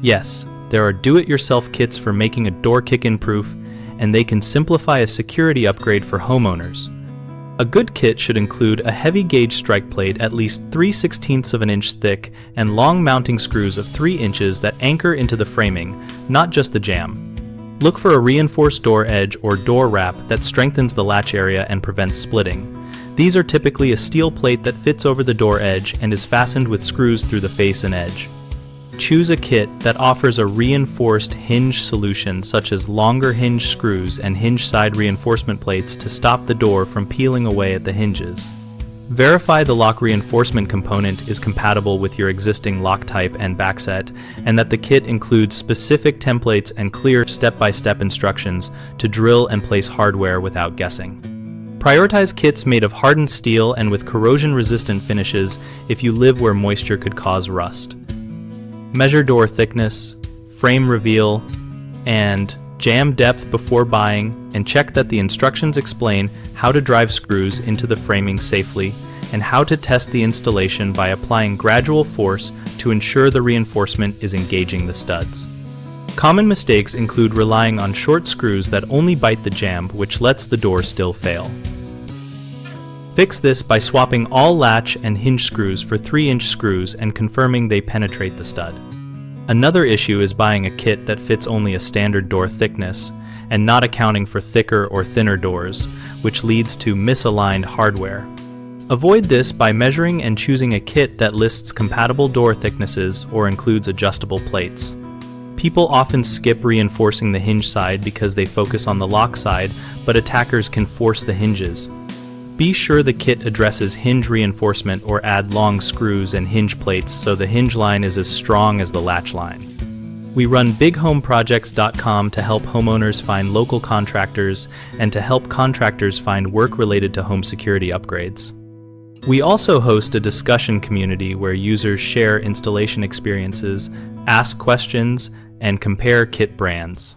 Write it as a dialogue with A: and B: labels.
A: Yes, there are do-it-yourself kits for making a door kick-in proof, and they can simplify a security upgrade for homeowners. A good kit should include a heavy gauge strike plate at least 3/16 of an inch thick and long mounting screws of 3 inches that anchor into the framing, not just the jamb. Look for a reinforced door edge or door wrap that strengthens the latch area and prevents splitting. These are typically a steel plate that fits over the door edge and is fastened with screws through the face and edge. Choose a kit that offers a reinforced hinge solution such as longer hinge screws and hinge side reinforcement plates to stop the door from peeling away at the hinges. Verify the lock reinforcement component is compatible with your existing lock type and backset, and that the kit includes specific templates and clear step-by-step instructions to drill and place hardware without guessing. Prioritize kits made of hardened steel and with corrosion-resistant finishes if you live where moisture could cause rust. Measure door thickness, frame reveal, and jamb depth before buying, and check that the instructions explain how to drive screws into the framing safely and how to test the installation by applying gradual force to ensure the reinforcement is engaging the studs. Common mistakes include relying on short screws that only bite the jamb, which lets the door still fail. Fix this by swapping all latch and hinge screws for 3-inch screws and confirming they penetrate the stud. Another issue is buying a kit that fits only a standard door thickness and not accounting for thicker or thinner doors, which leads to misaligned hardware. Avoid this by measuring and choosing a kit that lists compatible door thicknesses or includes adjustable plates. People often skip reinforcing the hinge side because they focus on the lock side, but attackers can force the hinges. Be sure the kit addresses hinge reinforcement or add long screws and hinge plates so the hinge line is as strong as the latch line. We run bighomeprojects.com to help homeowners find local contractors and to help contractors find work related to home security upgrades. We also host a discussion community where users share installation experiences, ask questions, and compare kit brands.